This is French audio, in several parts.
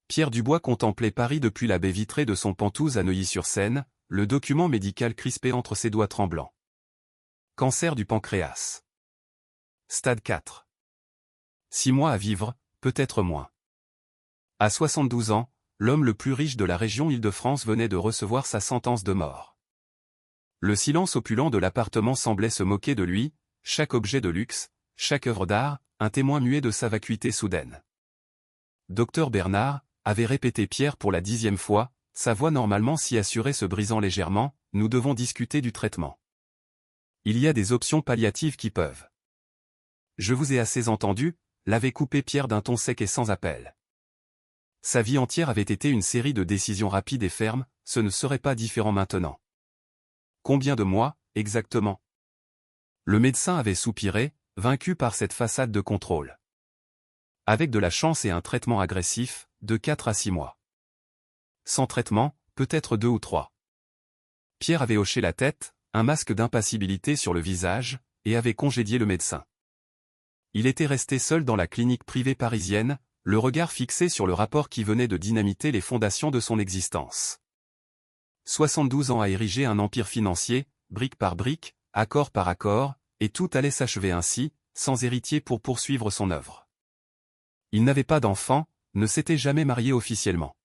Pierre Dubois contemplait Paris depuis la baie vitrée de son Penthouse à Neuilly-sur-Seine, le document médical crispé entre ses doigts tremblants. Cancer du pancréas. Stade 4. 6 mois à vivre, peut-être moins. À 72 ans, l'homme le plus riche de la région Île-de-France venait de recevoir sa sentence de mort. Le silence opulent de l'appartement semblait se moquer de lui, chaque objet de luxe, chaque œuvre d'art, un témoin muet de sa vacuité soudaine. Docteur Bernard, avait répété Pierre pour la 10e fois, sa voix normalement si assurée se brisant légèrement, nous devons discuter du traitement. Il y a des options palliatives qui peuvent. Je vous ai assez entendu, l'avait coupé Pierre d'un ton sec et sans appel. Sa vie entière avait été une série de décisions rapides et fermes, ce ne serait pas différent maintenant. Combien de mois, exactement? Le médecin avait soupiré, vaincu par cette façade de contrôle. Avec de la chance et un traitement agressif, de 4 à 6 mois. Sans traitement, peut-être 2 ou 3. Pierre avait hoché la tête, un masque d'impassibilité sur le visage, et avait congédié le médecin. Il était resté seul dans la clinique privée parisienne, le regard fixé sur le rapport qui venait de dynamiter les fondations de son existence. 72 ans à ériger un empire financier, brique par brique, accord par accord, et tout allait s'achever ainsi, sans héritier pour poursuivre son œuvre. Il n'avait pas d'enfant, ne s'était jamais marié officiellement.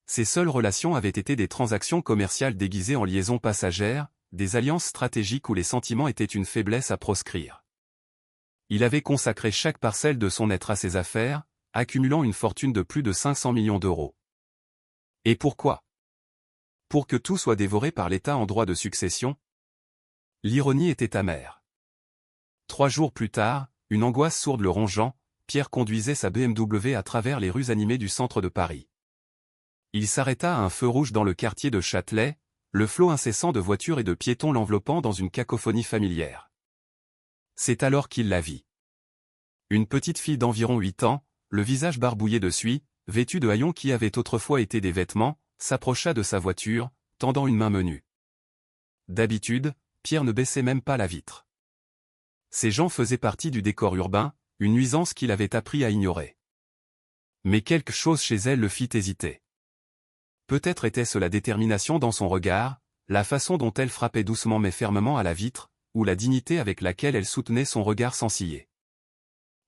Ses seules relations avaient été des transactions commerciales déguisées en liaisons passagères, des alliances stratégiques où les sentiments étaient une faiblesse à proscrire. Il avait consacré chaque parcelle de son être à ses affaires, accumulant une fortune de plus de 500 millions d'euros. Et pourquoi? Pour que tout soit dévoré par l'État en droit de succession? L'ironie était amère. 3 jours plus tard, une angoisse sourde le rongeant, Pierre conduisait sa BMW à travers les rues animées du centre de Paris. Il s'arrêta à un feu rouge dans le quartier de Châtelet, le flot incessant de voitures et de piétons l'enveloppant dans une cacophonie familière. C'est alors qu'il la vit. Une petite fille d'environ 8 ans, le visage barbouillé de suie, vêtue de haillons qui avaient autrefois été des vêtements, s'approcha de sa voiture, tendant une main menue. D'habitude, Pierre ne baissait même pas la vitre. Ces gens faisaient partie du décor urbain, une nuisance qu'il avait appris à ignorer. Mais quelque chose chez elle le fit hésiter. Peut-être était-ce la détermination dans son regard, la façon dont elle frappait doucement mais fermement à la vitre, ou la dignité avec laquelle elle soutenait son regard sans ciller.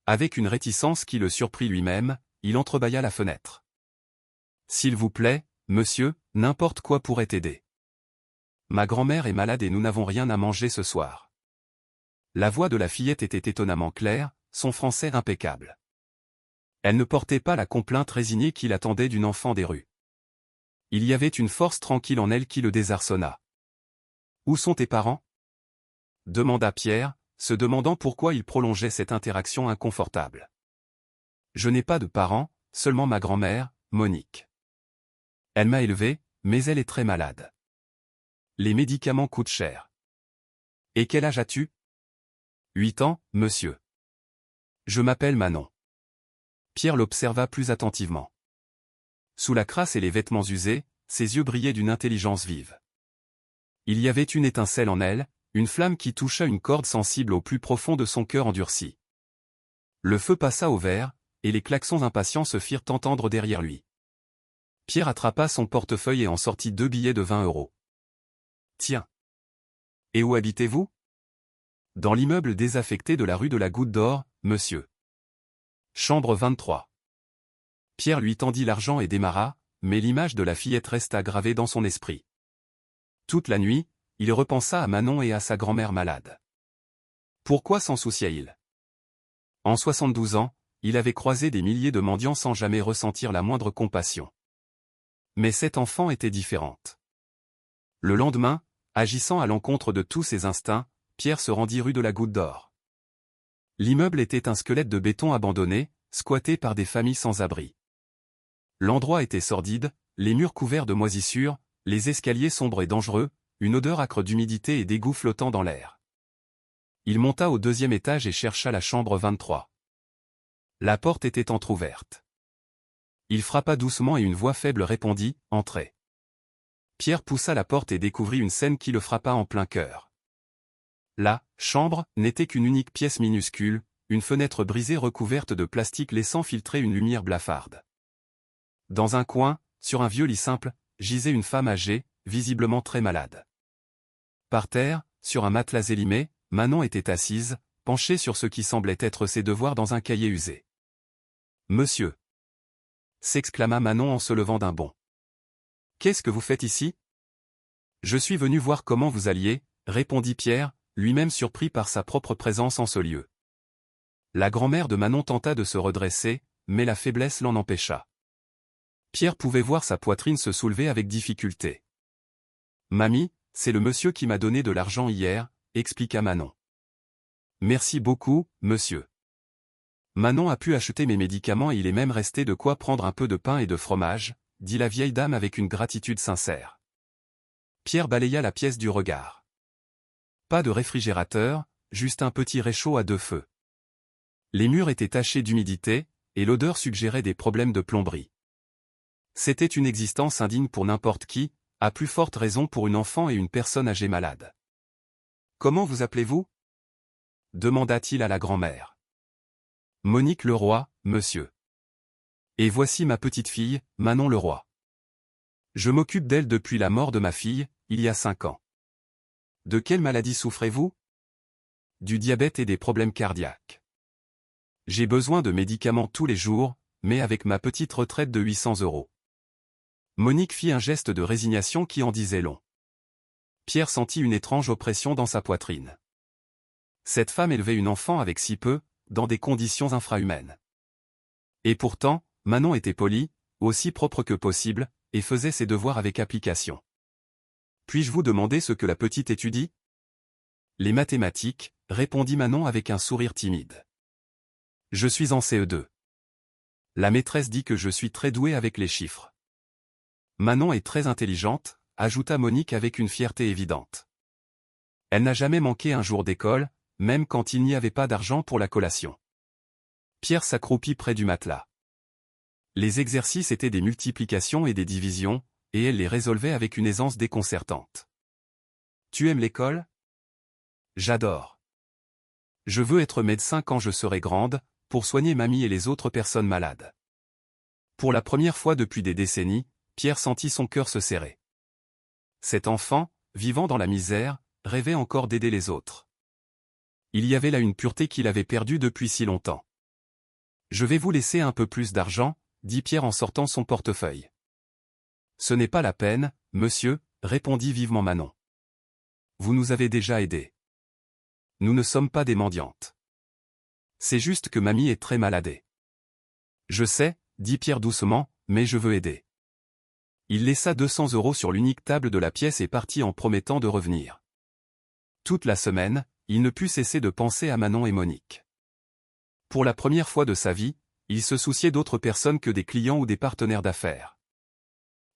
Avec une réticence qui le surprit lui-même, il entrebâilla la fenêtre. « S'il vous plaît, monsieur, n'importe quoi pourrait aider. Ma grand-mère est malade et nous n'avons rien à manger ce soir. » La voix de la fillette était étonnamment claire, son français impeccable. Elle ne portait pas la complainte résignée qu'il attendait d'une enfant des rues. Il y avait une force tranquille en elle qui le désarçonna. « Où sont tes parents ?» demanda Pierre, se demandant pourquoi il prolongeait cette interaction inconfortable. « Je n'ai pas de parents, seulement ma grand-mère, Monique. Elle m'a élevé, mais elle est très malade. Les médicaments coûtent cher. »« Et quel âge as-tu » ? 8 ans, monsieur. Je m'appelle Manon. Pierre l'observa plus attentivement. Sous la crasse et les vêtements usés, ses yeux brillaient d'une intelligence vive. Il y avait une étincelle en elle, une flamme qui toucha une corde sensible au plus profond de son cœur endurci. Le feu passa au vert, et les klaxons impatients se firent entendre derrière lui. Pierre attrapa son portefeuille et en sortit 2 billets de 20 €. Tiens. Et où habitez-vous ? Dans l'immeuble désaffecté de la rue de la Goutte d'Or, monsieur. Chambre 23. Pierre lui tendit l'argent et démarra, mais l'image de la fillette resta gravée dans son esprit. Toute la nuit, il repensa à Manon et à sa grand-mère malade. Pourquoi s'en souciait-il ? En 72 ans, il avait croisé des milliers de mendiants sans jamais ressentir la moindre compassion. Mais cette enfant était différente. Le lendemain, agissant à l'encontre de tous ses instincts, Pierre se rendit rue de la Goutte d'Or. L'immeuble était un squelette de béton abandonné, squatté par des familles sans abri. L'endroit était sordide, les murs couverts de moisissures, les escaliers sombres et dangereux, une odeur âcre d'humidité et d'égout flottant dans l'air. Il monta au 2e étage et chercha la chambre 23. La porte était entr'ouverte. Il frappa doucement et une voix faible répondit « Entrez ». Pierre poussa la porte et découvrit une scène qui le frappa en plein cœur. La chambre n'était qu'une unique pièce minuscule, une fenêtre brisée recouverte de plastique laissant filtrer une lumière blafarde. Dans un coin, sur un vieux lit simple, gisait une femme âgée, visiblement très malade. Par terre, sur un matelas élimé, Manon était assise, penchée sur ce qui semblait être ses devoirs dans un cahier usé. « Monsieur !» s'exclama Manon en se levant d'un bond. « Qu'est-ce que vous faites ici ?»« Je suis venu voir comment vous alliez, » répondit Pierre, lui-même surpris par sa propre présence en ce lieu. La grand-mère de Manon tenta de se redresser, mais la faiblesse l'en empêcha. Pierre pouvait voir sa poitrine se soulever avec difficulté. « Mamie, c'est le monsieur qui m'a donné de l'argent hier, » expliqua Manon. « Merci beaucoup, monsieur. Manon a pu acheter mes médicaments et il est même resté de quoi prendre un peu de pain et de fromage, » dit la vieille dame avec une gratitude sincère. Pierre balaya la pièce du regard. Pas de réfrigérateur, juste un petit réchaud à 2 feux. Les murs étaient tachés d'humidité, et l'odeur suggérait des problèmes de plomberie. C'était une existence indigne pour n'importe qui, à plus forte raison pour une enfant et une personne âgée malade. « Comment vous appelez-vous » demanda-t-il à la grand-mère. « Monique Leroy, monsieur. Et voici ma petite-fille, Manon Leroy. Je m'occupe d'elle depuis la mort de ma fille, il y a 5 ans. De quelle maladie souffrez-vous ? Du diabète et des problèmes cardiaques. J'ai besoin de médicaments tous les jours, mais avec ma petite retraite de 800 €. Monique fit un geste de résignation qui en disait long. Pierre sentit une étrange oppression dans sa poitrine. Cette femme élevait une enfant avec si peu, dans des conditions infrahumaines. Et pourtant, Manon était polie, aussi propre que possible, et faisait ses devoirs avec application. « Puis-je vous demander ce que la petite étudie ?»« Les mathématiques, » répondit Manon avec un sourire timide. « Je suis en CE2. La maîtresse dit que je suis très douée avec les chiffres. » Manon est très intelligente, ajouta Monique avec une fierté évidente. Elle n'a jamais manqué un jour d'école, même quand il n'y avait pas d'argent pour la collation. Pierre s'accroupit près du matelas. Les exercices étaient des multiplications et des divisions, et elle les résolvait avec une aisance déconcertante. « Tu aimes l'école ? » ?»« J'adore. Je veux être médecin quand je serai grande, pour soigner mamie et les autres personnes malades. » Pour la première fois depuis des décennies, Pierre sentit son cœur se serrer. Cet enfant, vivant dans la misère, rêvait encore d'aider les autres. Il y avait là une pureté qu'il avait perdue depuis si longtemps. « Je vais vous laisser un peu plus d'argent, » dit Pierre en sortant son portefeuille. « Ce n'est pas la peine, monsieur, » répondit vivement Manon. « Vous nous avez déjà aidés. Nous ne sommes pas des mendiantes. C'est juste que mamie est très maladée. »« Je sais, » dit Pierre doucement, « mais je veux aider. » Il laissa 200 € sur l'unique table de la pièce et partit en promettant de revenir. Toute la semaine, il ne put cesser de penser à Manon et Monique. Pour la première fois de sa vie, il se souciait d'autres personnes que des clients ou des partenaires d'affaires.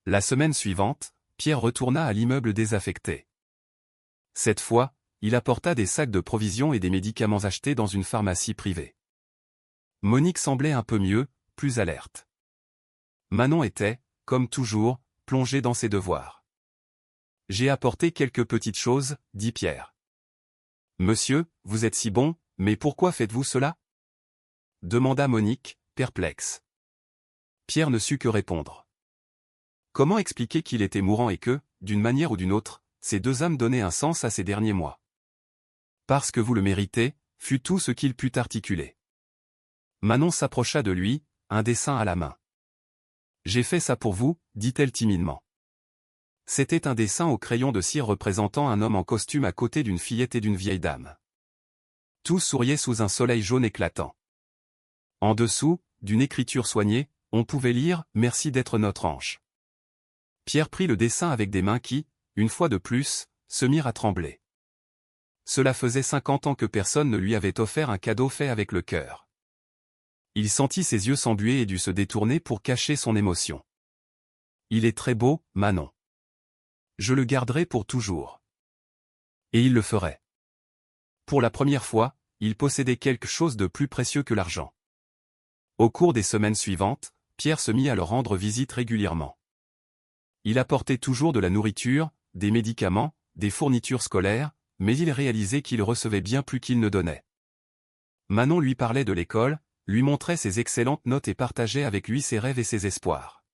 La semaine suivante, Pierre retourna à l'immeuble désaffecté. Cette fois, il apporta des sacs de provisions et des médicaments achetés dans une pharmacie privée. Monique semblait un peu mieux, plus alerte. Manon était, comme toujours, plongée dans ses devoirs. « J'ai apporté quelques petites choses, » dit Pierre. « Monsieur, vous êtes si bon, mais pourquoi faites-vous cela ?» demanda Monique, perplexe. Pierre ne sut que répondre. Comment expliquer qu'il était mourant et que, d'une manière ou d'une autre, ces 2 âmes donnaient un sens à ces derniers mois ? « Parce que vous le méritez », fut tout ce qu'il put articuler. Manon s'approcha de lui, un dessin à la main. « J'ai fait ça pour vous, » dit-elle timidement. C'était un dessin au crayon de cire représentant un homme en costume à côté d'une fillette et d'une vieille dame. Tous souriaient sous un soleil jaune éclatant. En dessous, d'une écriture soignée, on pouvait lire « Merci d'être notre ange ». Pierre prit le dessin avec des mains qui, une fois de plus, se mirent à trembler. Cela faisait 50 ans que personne ne lui avait offert un cadeau fait avec le cœur. Il sentit ses yeux s'embuer et dut se détourner pour cacher son émotion. « Il est très beau, Manon. Je le garderai pour toujours. » Et il le ferait. Pour la première fois, il possédait quelque chose de plus précieux que l'argent. Au cours des semaines suivantes, Pierre se mit à leur rendre visite régulièrement. Il apportait toujours de la nourriture, des médicaments, des fournitures scolaires, mais il réalisait qu'il recevait bien plus qu'il ne donnait. Manon lui parlait de l'école, lui montrait ses excellentes notes et partageait avec lui ses rêves et ses espoirs.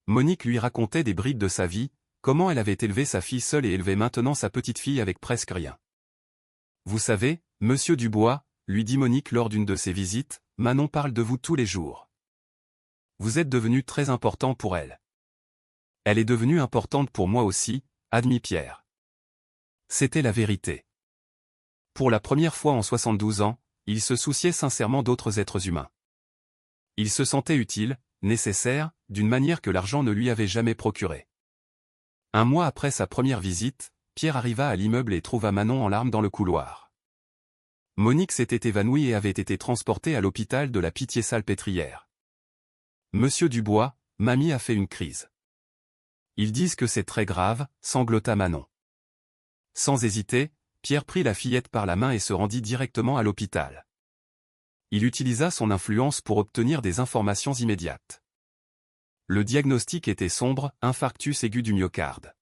Monique lui racontait des bribes de sa vie, comment elle avait élevé sa fille seule et élevait maintenant sa petite fille avec presque rien. Vous savez, monsieur Dubois, lui dit Monique lors d'une de ses visites, Manon parle de vous tous les jours. Vous êtes devenu très important pour elle. Elle est devenue importante pour moi aussi, admit Pierre. C'était la vérité. Pour la première fois en 72 ans, il se souciait sincèrement d'autres êtres humains. Il se sentait utile, nécessaire, d'une manière que l'argent ne lui avait jamais procurée. Un mois après sa première visite, Pierre arriva à l'immeuble et trouva Manon en larmes dans le couloir. Monique s'était évanouie et avait été transportée à l'hôpital de la Pitié-Salpêtrière. Monsieur Dubois, mamie a fait une crise. Ils disent que c'est très grave, sanglota Manon. Sans hésiter, Pierre prit la fillette par la main et se rendit directement à l'hôpital. Il utilisa son influence pour obtenir des informations immédiates. Le diagnostic était sombre, infarctus aigu du myocarde.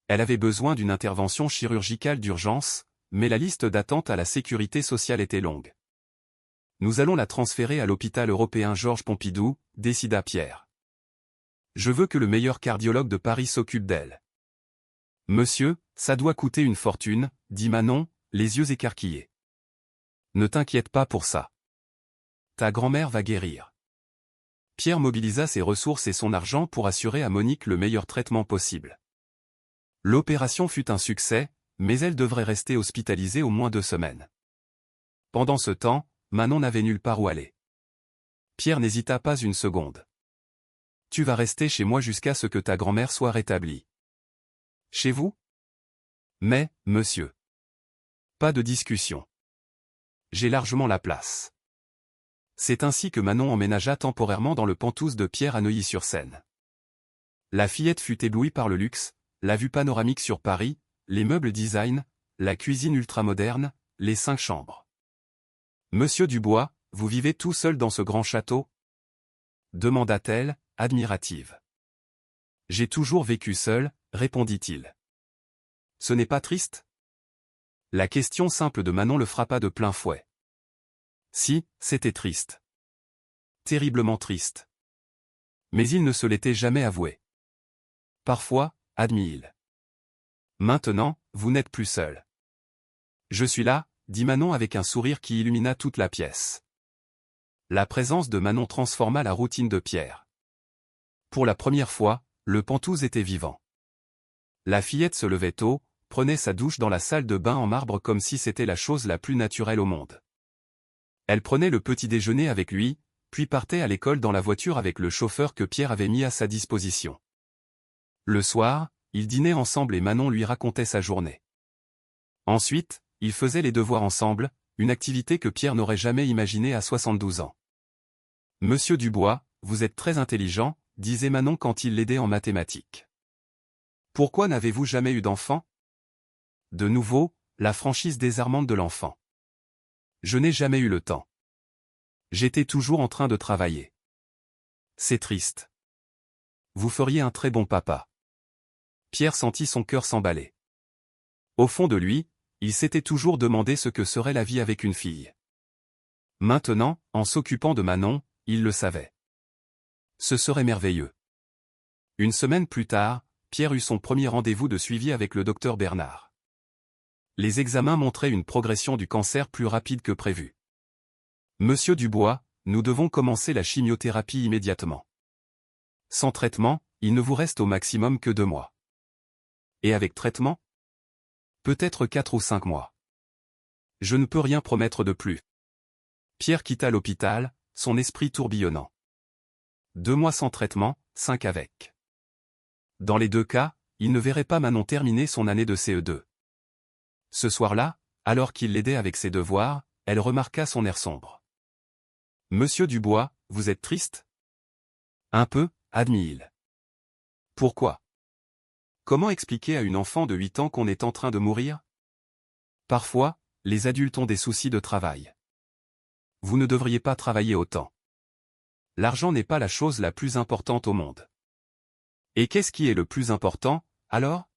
Elle avait besoin d'une intervention chirurgicale d'urgence, mais la liste d'attente à la sécurité sociale était longue. Nous allons la transférer à l'hôpital européen Georges Pompidou, décida Pierre. Je veux que le meilleur cardiologue de Paris s'occupe d'elle. Monsieur, ça doit coûter une fortune, dit Manon, les yeux écarquillés. Ne t'inquiète pas pour ça. Ta grand-mère va guérir. Pierre mobilisa ses ressources et son argent pour assurer à Monique le meilleur traitement possible. L'opération fut un succès, mais elle devrait rester hospitalisée au moins 2 semaines. Pendant ce temps, Manon n'avait nulle part où aller. Pierre n'hésita pas une seconde. Tu vas rester chez moi jusqu'à ce que ta grand-mère soit rétablie. Chez vous? Mais, monsieur. Pas de discussion. J'ai largement la place. C'est ainsi que Manon emménagea temporairement dans le Penthouse de Pierre à Neuilly-sur-Seine. La fillette fut éblouie par le luxe, la vue panoramique sur Paris, les meubles design, la cuisine ultramoderne, les 5 chambres. Monsieur Dubois, vous vivez tout seul dans ce grand château? Demanda-t-elle, admirative. J'ai toujours vécu seul, répondit-il. Ce n'est pas triste? La question simple de Manon le frappa de plein fouet. Si, c'était triste. Terriblement triste. Mais il ne se l'était jamais avoué. Parfois, admit-il. Maintenant, vous n'êtes plus seul. Je suis là, dit Manon avec un sourire qui illumina toute la pièce. La présence de Manon transforma la routine de Pierre. Pour la première fois, le Penthouse était vivant. La fillette se levait tôt, prenait sa douche dans la salle de bain en marbre comme si c'était la chose la plus naturelle au monde. Elle prenait le petit déjeuner avec lui, puis partait à l'école dans la voiture avec le chauffeur que Pierre avait mis à sa disposition. Le soir, ils dînaient ensemble et Manon lui racontait sa journée. Ensuite, ils faisaient les devoirs ensemble, une activité que Pierre n'aurait jamais imaginée à 72 ans. « Monsieur Dubois, vous êtes très intelligent », disait Manon quand il l'aidait en mathématiques. « Pourquoi n'avez-vous jamais eu d'enfant ?» De nouveau, la franchise désarmante de l'enfant. Je n'ai jamais eu le temps. J'étais toujours en train de travailler. C'est triste. Vous feriez un très bon papa. Pierre sentit son cœur s'emballer. Au fond de lui, il s'était toujours demandé ce que serait la vie avec une fille. Maintenant, en s'occupant de Manon, il le savait. Ce serait merveilleux. Une semaine plus tard, Pierre eut son premier rendez-vous de suivi avec le docteur Bernard. Les examens montraient une progression du cancer plus rapide que prévu. Monsieur Dubois, nous devons commencer la chimiothérapie immédiatement. Sans traitement, il ne vous reste au maximum que 2 mois. Et avec traitement? Peut-être 4 ou 5 mois. Je ne peux rien promettre de plus. Pierre quitta l'hôpital, son esprit tourbillonnant. 2 mois sans traitement, 5 avec. Dans les 2 cas, il ne verrait pas Manon terminer son année de CE2. Ce soir-là, alors qu'il l'aidait avec ses devoirs, elle remarqua son air sombre. « Monsieur Dubois, vous êtes triste ?»« Un peu, admit-il. »« Pourquoi ? Comment expliquer à une enfant de 8 ans qu'on est en train de mourir ? Parfois, les adultes ont des soucis de travail. Vous ne devriez pas travailler autant. L'argent n'est pas la chose la plus importante au monde. Et qu'est-ce qui est le plus important, alors ?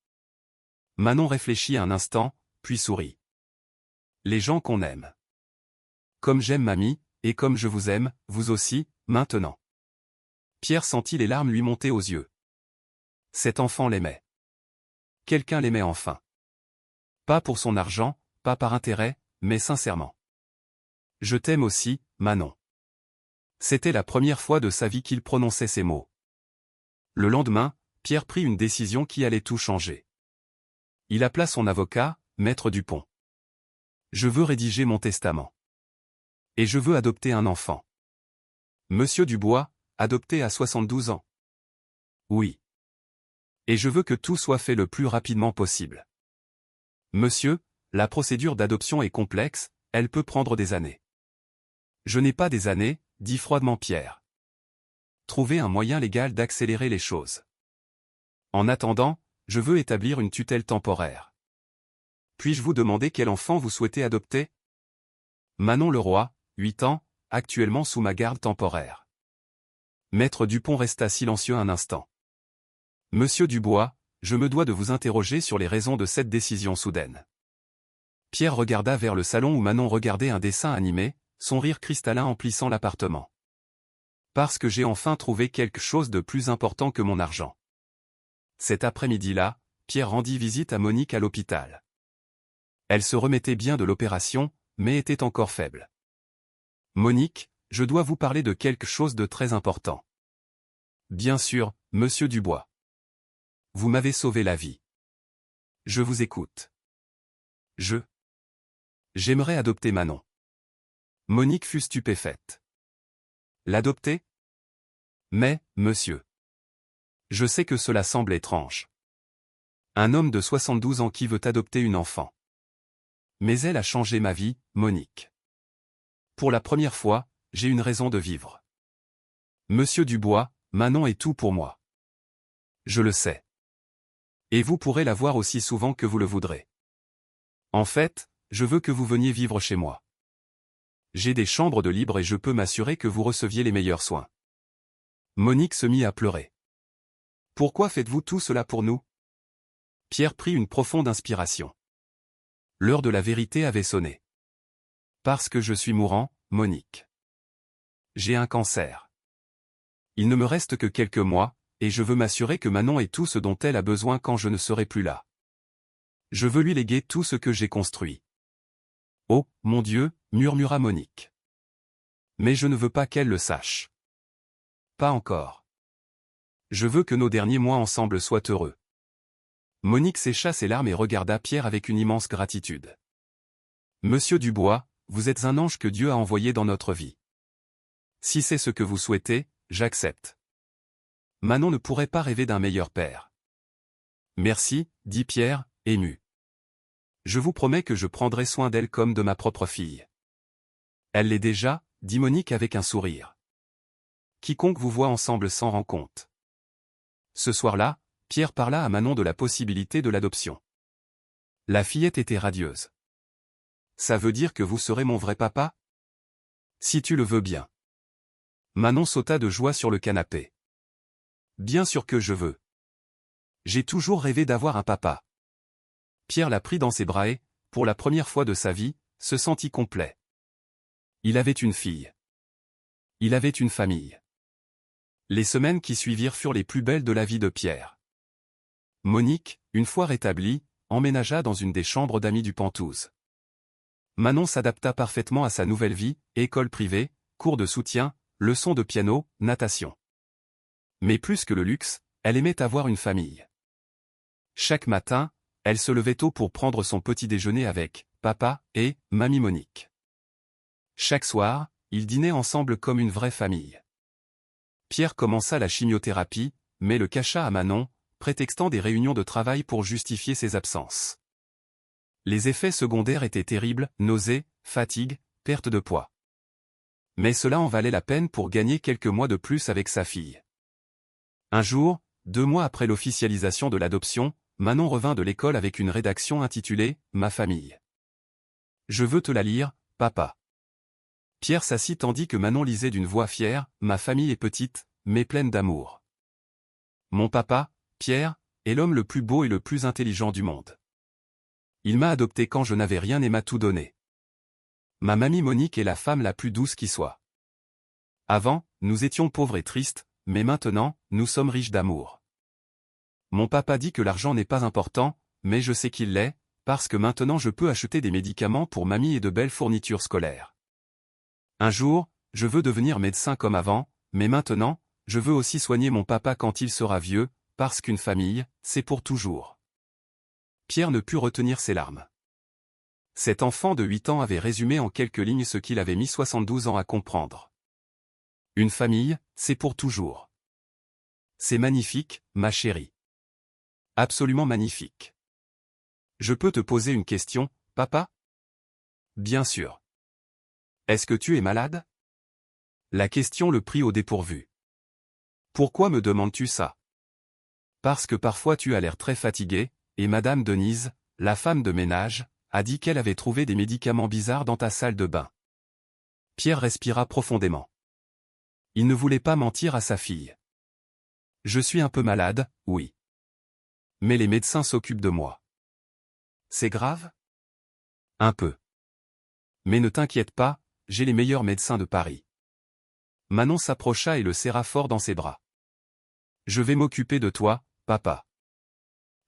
Manon réfléchit un instant, puis sourit. Les gens qu'on aime. Comme j'aime mamie, et comme je vous aime, vous aussi, maintenant. Pierre sentit les larmes lui monter aux yeux. Cet enfant l'aimait. Quelqu'un l'aimait enfin. Pas pour son argent, pas par intérêt, mais sincèrement. Je t'aime aussi, Manon. C'était la première fois de sa vie qu'il prononçait ces mots. Le lendemain, Pierre prit une décision qui allait tout changer. Il appela son avocat, Maître Dupont. Je veux rédiger mon testament. Et je veux adopter un enfant. Monsieur Dubois, adopté à 72 ans. Oui. Et je veux que tout soit fait le plus rapidement possible. Monsieur, la procédure d'adoption est complexe, elle peut prendre des années. Je n'ai pas des années, dit froidement Pierre. Trouvez un moyen légal d'accélérer les choses. En attendant, je veux établir une tutelle temporaire. Puis-je vous demander quel enfant vous souhaitez adopter? Manon Leroy, 8 ans, actuellement sous ma garde temporaire. Maître Dupont resta silencieux un instant. Monsieur Dubois, je me dois de vous interroger sur les raisons de cette décision soudaine. Pierre regarda vers le salon où Manon regardait un dessin animé, son rire cristallin emplissant l'appartement. Parce que j'ai enfin trouvé quelque chose de plus important que mon argent. Cet après-midi-là, Pierre rendit visite à Monique à l'hôpital. Elle se remettait bien de l'opération, mais était encore faible. Monique, je dois vous parler de quelque chose de très important. Bien sûr, monsieur Dubois. Vous m'avez sauvé la vie. Je vous écoute. J'aimerais adopter Manon. Monique fut stupéfaite. L'adopter? Mais, monsieur. Je sais que cela semble étrange. Un homme de 72 ans qui veut adopter une enfant. Mais elle a changé ma vie, Monique. Pour la première fois, j'ai une raison de vivre. Monsieur Dubois, Manon est tout pour moi. Je le sais. Et vous pourrez la voir aussi souvent que vous le voudrez. En fait, je veux que vous veniez vivre chez moi. J'ai des chambres de libre et je peux m'assurer que vous receviez les meilleurs soins. Monique se mit à pleurer. Pourquoi faites-vous tout cela pour nous? Pierre prit une profonde inspiration. L'heure de la vérité avait sonné. Parce que je suis mourant, Monique. J'ai un cancer. Il ne me reste que quelques mois, et je veux m'assurer que Manon ait tout ce dont elle a besoin quand je ne serai plus là. Je veux lui léguer tout ce que j'ai construit. Oh, mon Dieu, murmura Monique. Mais je ne veux pas qu'elle le sache. Pas encore. Je veux que nos derniers mois ensemble soient heureux. Monique sécha ses larmes et regarda Pierre avec une immense gratitude. Monsieur Dubois, vous êtes un ange que Dieu a envoyé dans notre vie. Si c'est ce que vous souhaitez, j'accepte. Manon ne pourrait pas rêver d'un meilleur père. Merci, dit Pierre, ému. Je vous promets que je prendrai soin d'elle comme de ma propre fille. Elle l'est déjà, dit Monique avec un sourire. Quiconque vous voit ensemble s'en rend compte. Ce soir-là, Pierre parla à Manon de la possibilité de l'adoption. La fillette était radieuse. Ça veut dire que vous serez mon vrai papa? Si tu le veux bien. Manon sauta de joie sur le canapé. Bien sûr que je veux. J'ai toujours rêvé d'avoir un papa. Pierre la prit dans ses bras et, pour la première fois de sa vie, se sentit complet. Il avait une fille. Il avait une famille. Les semaines qui suivirent furent les plus belles de la vie de Pierre. Monique, une fois rétablie, emménagea dans une des chambres d'amis du Penthouse. Manon s'adapta parfaitement à sa nouvelle vie, école privée, cours de soutien, leçons de piano, natation. Mais plus que le luxe, elle aimait avoir une famille. Chaque matin, elle se levait tôt pour prendre son petit déjeuner avec papa et mamie Monique. Chaque soir, ils dînaient ensemble comme une vraie famille. Pierre commença la chimiothérapie, mais le cacha à Manon, prétextant des réunions de travail pour justifier ses absences. Les effets secondaires étaient terribles, nausées, fatigue, perte de poids. Mais cela en valait la peine pour gagner quelques mois de plus avec sa fille. Un jour, 2 mois après l'officialisation de l'adoption, Manon revint de l'école avec une rédaction intitulée « Ma famille ». Je veux te la lire, papa. Pierre s'assit tandis que Manon lisait d'une voix fière « Ma famille est petite, mais pleine d'amour. Mon papa, Pierre, est l'homme le plus beau et le plus intelligent du monde. Il m'a adopté quand je n'avais rien et m'a tout donné. Ma mamie Monique est la femme la plus douce qui soit. Avant, nous étions pauvres et tristes, mais maintenant, nous sommes riches d'amour. Mon papa dit que l'argent n'est pas important, mais je sais qu'il l'est, parce que maintenant je peux acheter des médicaments pour mamie et de belles fournitures scolaires. Un jour, je veux devenir médecin comme avant, mais maintenant, je veux aussi soigner mon papa quand il sera vieux, parce qu'une famille, c'est pour toujours. Pierre ne put retenir ses larmes. Cet enfant de 8 ans avait résumé en quelques lignes ce qu'il avait mis 72 ans à comprendre. Une famille, c'est pour toujours. C'est magnifique, ma chérie. Absolument magnifique. Je peux te poser une question, papa? Bien sûr. Est-ce que tu es malade? La question le prit au dépourvu. Pourquoi me demandes-tu ça? Parce que parfois tu as l'air très fatigué, et Madame Denise, la femme de ménage, a dit qu'elle avait trouvé des médicaments bizarres dans ta salle de bain. Pierre respira profondément. Il ne voulait pas mentir à sa fille. Je suis un peu malade, oui. Mais les médecins s'occupent de moi. C'est grave? Un peu. Mais ne t'inquiète pas, j'ai les meilleurs médecins de Paris. Manon s'approcha et le serra fort dans ses bras. Je vais m'occuper de toi, papa.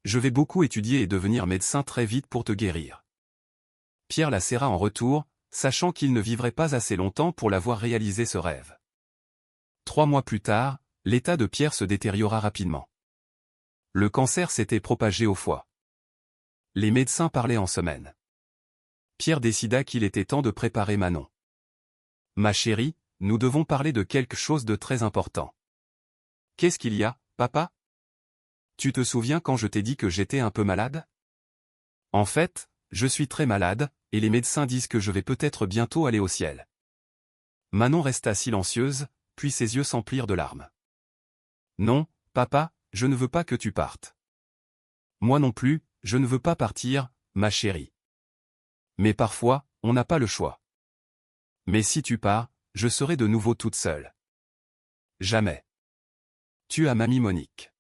Je vais beaucoup étudier et devenir médecin très vite pour te guérir. Pierre la serra en retour, sachant qu'il ne vivrait pas assez longtemps pour l'avoir réalisé ce rêve. 3 mois plus tard, l'état de Pierre se détériora rapidement. Le cancer s'était propagé au foie. Les médecins parlaient en semaine. Pierre décida qu'il était temps de préparer Manon. Ma chérie, nous devons parler de quelque chose de très important. Qu'est-ce qu'il y a, papa? Tu te souviens quand je t'ai dit que j'étais un peu malade? En fait, je suis très malade, et les médecins disent que je vais peut-être bientôt aller au ciel. Manon resta silencieuse, puis ses yeux s'emplirent de larmes. Non, papa, je ne veux pas que tu partes. Moi non plus, je ne veux pas partir, ma chérie. Mais parfois, on n'a pas le choix. Mais si tu pars, je serai de nouveau toute seule. Jamais. Tu as mamie Monique.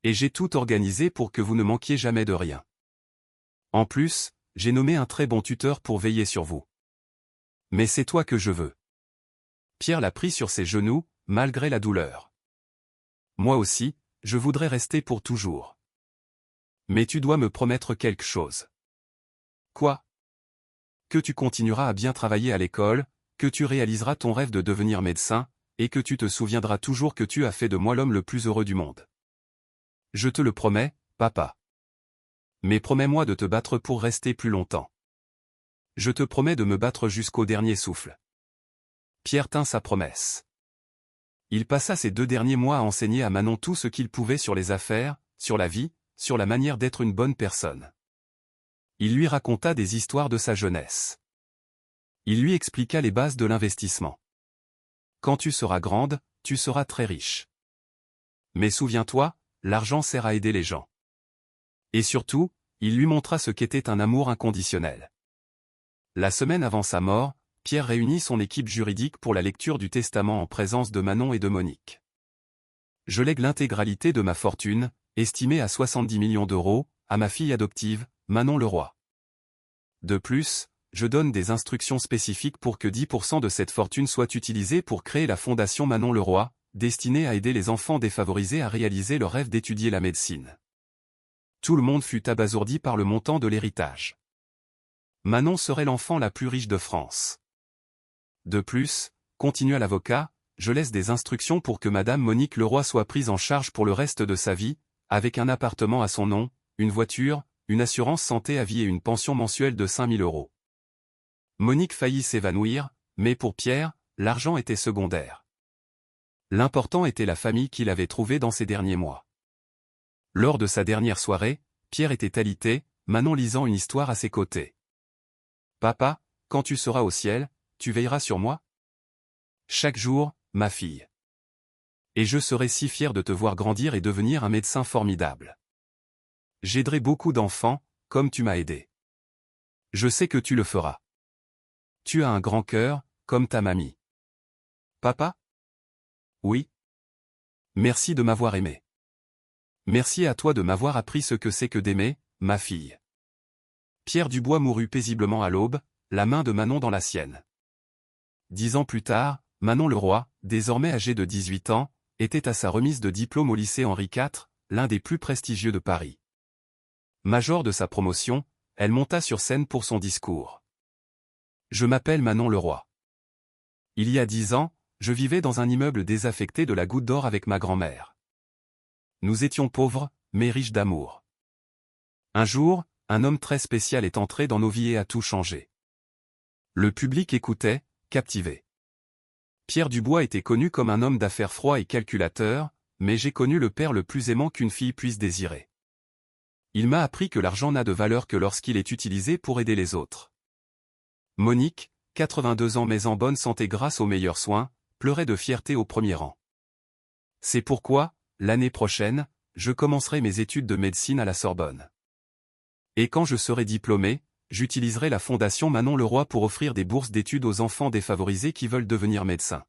Et j'ai tout organisé pour que vous ne manquiez jamais de rien. En plus, j'ai nommé un très bon tuteur pour veiller sur vous. Mais c'est toi que je veux. Pierre la prit sur ses genoux, malgré la douleur. Moi aussi, je voudrais rester pour toujours. Mais tu dois me promettre quelque chose. Quoi? Que tu continueras à bien travailler à l'école, que tu réaliseras ton rêve de devenir médecin, et que tu te souviendras toujours que tu as fait de moi l'homme le plus heureux du monde. Je te le promets, papa. Mais promets-moi de te battre pour rester plus longtemps. Je te promets de me battre jusqu'au dernier souffle. Pierre tint sa promesse. Il passa ces 2 derniers mois à enseigner à Manon tout ce qu'il pouvait sur les affaires, sur la vie, sur la manière d'être une bonne personne. Il lui raconta des histoires de sa jeunesse. Il lui expliqua les bases de l'investissement. Quand tu seras grande, tu seras très riche. Mais souviens-toi, l'argent sert à aider les gens. Et surtout, il lui montra ce qu'était un amour inconditionnel. La semaine avant sa mort, Pierre réunit son équipe juridique pour la lecture du testament en présence de Manon et de Monique. Je lègue l'intégralité de ma fortune, estimée à 70 millions d'euros, à ma fille adoptive, Manon Leroy. De plus, je donne des instructions spécifiques pour que 10% de cette fortune soit utilisée pour créer la fondation Manon Leroy, destinée à aider les enfants défavorisés à réaliser leur rêve d'étudier la médecine. Tout le monde fut abasourdi par le montant de l'héritage. Manon serait l'enfant la plus riche de France. De plus, continua l'avocat, je laisse des instructions pour que Madame Monique Leroy soit prise en charge pour le reste de sa vie, avec un appartement à son nom, une voiture, une assurance santé à vie et une pension mensuelle de 5 000 euros. Monique faillit s'évanouir, mais pour Pierre, l'argent était secondaire. L'important était la famille qu'il avait trouvée dans ces derniers mois. Lors de sa dernière soirée, Pierre était alité, Manon lisant une histoire à ses côtés. « Papa, quand tu seras au ciel, tu veilleras sur moi? Chaque jour, ma fille. Et je serai si fier de te voir grandir et devenir un médecin formidable. J'aiderai beaucoup d'enfants, comme tu m'as aidé. Je sais que tu le feras. Tu as un grand cœur, comme ta mamie. Papa? Oui. Merci de m'avoir aimé. Merci à toi de m'avoir appris ce que c'est que d'aimer, ma fille. » Pierre Dubois mourut paisiblement à l'aube, la main de Manon dans la sienne. 10 ans plus tard, Manon Leroy, désormais âgée de 18 ans, était à sa remise de diplôme au lycée Henri IV, l'un des plus prestigieux de Paris. Major de sa promotion, elle monta sur scène pour son discours. Je m'appelle Manon Leroy. Il y a 10 ans, je vivais dans un immeuble désaffecté de la Goutte d'Or avec ma grand-mère. Nous étions pauvres, mais riches d'amour. Un jour, un homme très spécial est entré dans nos vies et a tout changé. Le public écoutait, captivé. Pierre Dubois était connu comme un homme d'affaires froid et calculateur, mais j'ai connu le père le plus aimant qu'une fille puisse désirer. Il m'a appris que l'argent n'a de valeur que lorsqu'il est utilisé pour aider les autres. Monique, 82 ans mais en bonne santé grâce aux meilleurs soins, pleurait de fierté au premier rang. C'est pourquoi, l'année prochaine, je commencerai mes études de médecine à la Sorbonne. Et quand je serai diplômé, j'utiliserai la Fondation Manon Leroy pour offrir des bourses d'études aux enfants défavorisés qui veulent devenir médecins.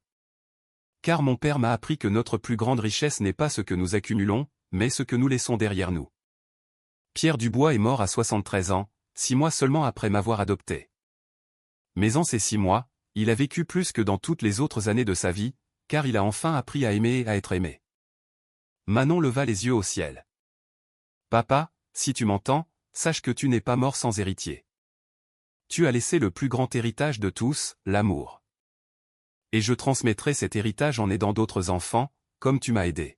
Car mon père m'a appris que notre plus grande richesse n'est pas ce que nous accumulons, mais ce que nous laissons derrière nous. Pierre Dubois est mort à 73 ans, 6 mois seulement après m'avoir adopté. Mais en ces 6 mois, il a vécu plus que dans toutes les autres années de sa vie, car il a enfin appris à aimer et à être aimé. Manon leva les yeux au ciel. Papa, si tu m'entends, sache que tu n'es pas mort sans héritier. Tu as laissé le plus grand héritage de tous, l'amour. Et je transmettrai cet héritage en aidant d'autres enfants, comme tu m'as aidé.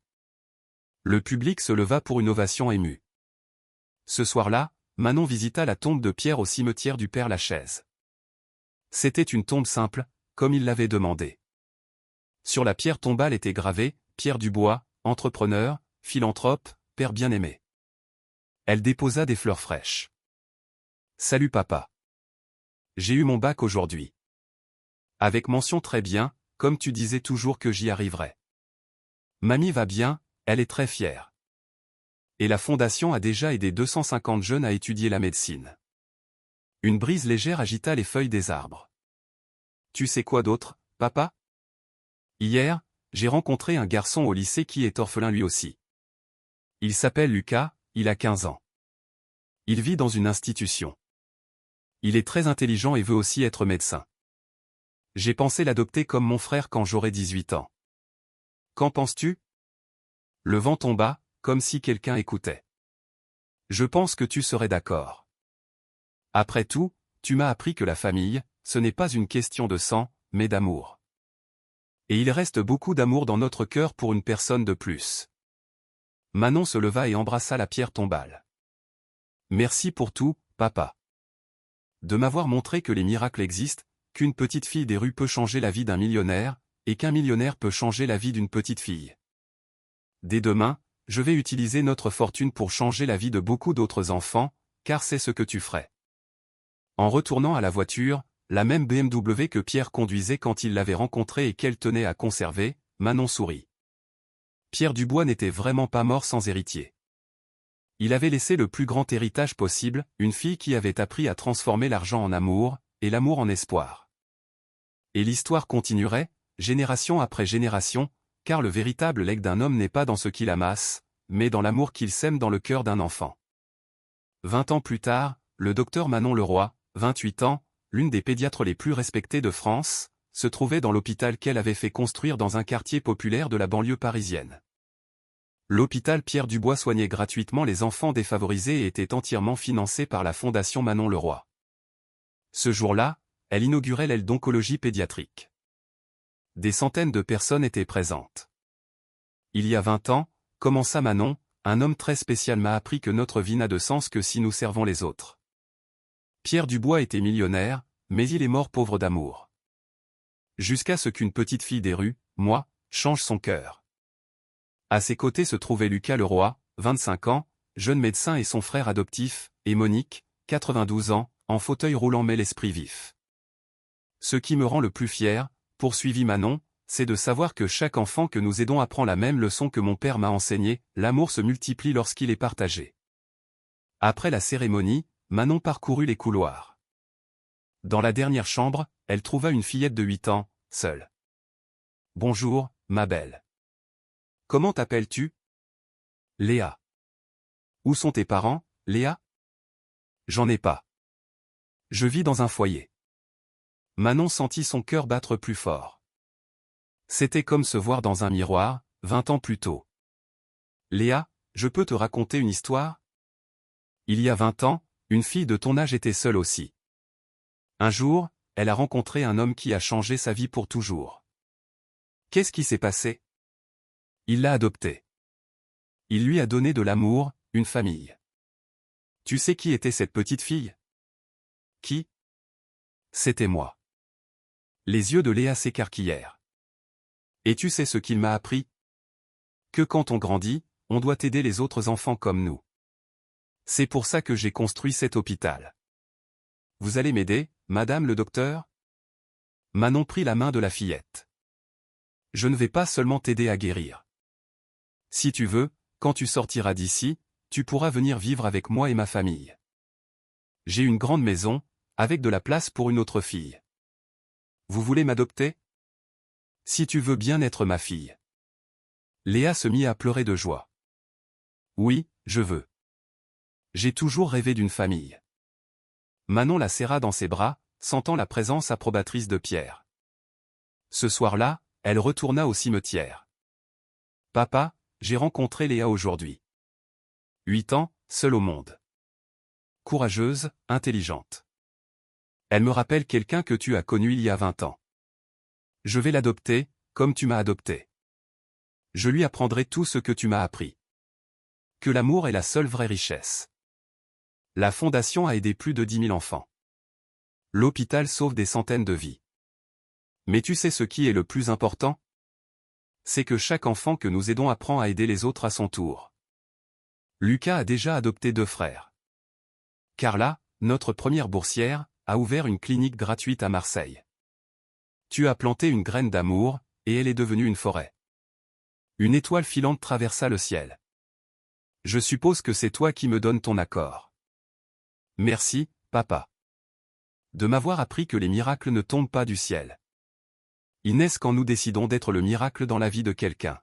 Le public se leva pour une ovation émue. Ce soir-là, Manon visita la tombe de Pierre au cimetière du Père-Lachaise. C'était une tombe simple, comme il l'avait demandé. Sur la pierre tombale était gravé « Pierre Dubois, entrepreneur, philanthrope, père bien-aimé ». Elle déposa des fleurs fraîches. « Salut papa. J'ai eu mon bac aujourd'hui. Avec mention très bien, comme tu disais toujours que j'y arriverais. Mamie va bien, elle est très fière. Et la fondation a déjà aidé 250 jeunes à étudier la médecine. » Une brise légère agita les feuilles des arbres. « Tu sais quoi d'autre, papa ? Hier, j'ai rencontré un garçon au lycée qui est orphelin lui aussi. Il s'appelle Lucas, il a 15 ans. Il vit dans une institution. Il est très intelligent et veut aussi être médecin. J'ai pensé l'adopter comme mon frère quand j'aurai 18 ans. Qu'en penses-tu ? » Le vent tomba, comme si quelqu'un écoutait. « Je pense que tu serais d'accord. Après tout, tu m'as appris que la famille, ce n'est pas une question de sang, mais d'amour. Et il reste beaucoup d'amour dans notre cœur pour une personne de plus. » Manon se leva et embrassa la pierre tombale. « Merci pour tout, papa. De m'avoir montré que les miracles existent, qu'une petite fille des rues peut changer la vie d'un millionnaire, et qu'un millionnaire peut changer la vie d'une petite fille. Dès demain, je vais utiliser notre fortune pour changer la vie de beaucoup d'autres enfants, car c'est ce que tu ferais. » En retournant à la voiture, la même BMW que Pierre conduisait quand il l'avait rencontrée et qu'elle tenait à conserver, Manon sourit. Pierre Dubois n'était vraiment pas mort sans héritier. Il avait laissé le plus grand héritage possible, une fille qui avait appris à transformer l'argent en amour, et l'amour en espoir. Et l'histoire continuerait, génération après génération, car le véritable legs d'un homme n'est pas dans ce qu'il amasse, mais dans l'amour qu'il sème dans le cœur d'un enfant. 20 ans plus tard, le docteur Manon Leroy, 28 ans, l'une des pédiatres les plus respectées de France, se trouvait dans l'hôpital qu'elle avait fait construire dans un quartier populaire de la banlieue parisienne. L'hôpital Pierre Dubois soignait gratuitement les enfants défavorisés et était entièrement financé par la Fondation Manon Leroy. Ce jour-là, elle inaugurait l'aile d'oncologie pédiatrique. Des centaines de personnes étaient présentes. Il y a 20 ans, commença Manon, un homme très spécial m'a appris que notre vie n'a de sens que si nous servons les autres. Pierre Dubois était millionnaire, mais il est mort pauvre d'amour. Jusqu'à ce qu'une petite fille des rues, moi, change son cœur. À ses côtés se trouvait Lucas Leroy, 25 ans, jeune médecin et son frère adoptif, et Monique, 92 ans, en fauteuil roulant mais l'esprit vif. Ce qui me rend le plus fier, poursuivit Manon, c'est de savoir que chaque enfant que nous aidons apprend la même leçon que mon père m'a enseignée, l'amour se multiplie lorsqu'il est partagé. Après la cérémonie, Manon parcourut les couloirs. Dans la dernière chambre, elle trouva une fillette de 8 ans, seule. « Bonjour, ma belle. Comment t'appelles-tu ? » ? Léa. « Où sont tes parents, Léa ? » ? J'en ai pas. Je vis dans un foyer. Manon sentit son cœur battre plus fort. C'était comme se voir dans un miroir, 20 ans plus tôt. Léa, je peux te raconter une histoire? Il y a 20 ans, une fille de ton âge était seule aussi. Un jour, elle a rencontré un homme qui a changé sa vie pour toujours. Qu'est-ce qui s'est passé? Il l'a adoptée. Il lui a donné de l'amour, une famille. Tu sais qui était cette petite fille? Qui? C'était moi. Les yeux de Léa s'écarquillèrent. Et tu sais ce qu'il m'a appris? Que quand on grandit, on doit aider les autres enfants comme nous. C'est pour ça que j'ai construit cet hôpital. Vous allez m'aider, madame le docteur? Manon prit la main de la fillette. Je ne vais pas seulement t'aider à guérir. Si tu veux, quand tu sortiras d'ici, tu pourras venir vivre avec moi et ma famille. J'ai une grande maison, avec de la place pour une autre fille. Vous voulez m'adopter? Si tu veux bien être ma fille. Léa se mit à pleurer de joie. Oui, je veux. J'ai toujours rêvé d'une famille. Manon la serra dans ses bras, sentant la présence approbatrice de Pierre. Ce soir-là, elle retourna au cimetière. Papa, j'ai rencontré Léa aujourd'hui. 8 ans, seule au monde. Courageuse, intelligente. Elle me rappelle quelqu'un que tu as connu il y a 20 ans. Je vais l'adopter, comme tu m'as adopté. Je lui apprendrai tout ce que tu m'as appris. Que l'amour est la seule vraie richesse. La fondation a aidé plus de 10 000 enfants. L'hôpital sauve des centaines de vies. Mais tu sais ce qui est le plus important? C'est que chaque enfant que nous aidons apprend à aider les autres à son tour. Lucas a déjà adopté 2 frères. Carla, notre première boursière, a ouvert une clinique gratuite à Marseille. Tu as planté une graine d'amour, et elle est devenue une forêt. Une étoile filante traversa le ciel. Je suppose que c'est toi qui me donnes ton accord. Merci, papa. De m'avoir appris que les miracles ne tombent pas du ciel. Ils naissent quand nous décidons d'être le miracle dans la vie de quelqu'un.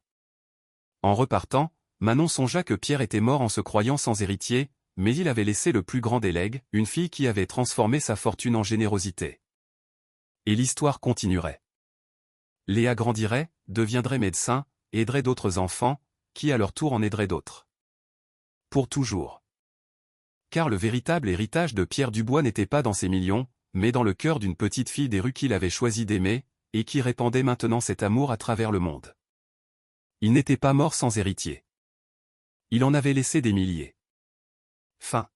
En repartant, Manon songea que Pierre était mort en se croyant sans héritier, mais il avait laissé le plus grand des legs, une fille qui avait transformé sa fortune en générosité. Et l'histoire continuerait. Léa grandirait, deviendrait médecin, aiderait d'autres enfants, qui à leur tour en aideraient d'autres. Pour toujours. Car le véritable héritage de Pierre Dubois n'était pas dans ses millions, mais dans le cœur d'une petite fille des rues qu'il avait choisi d'aimer, et qui répandait maintenant cet amour à travers le monde. Il n'était pas mort sans héritier. Il en avait laissé des milliers. Fin.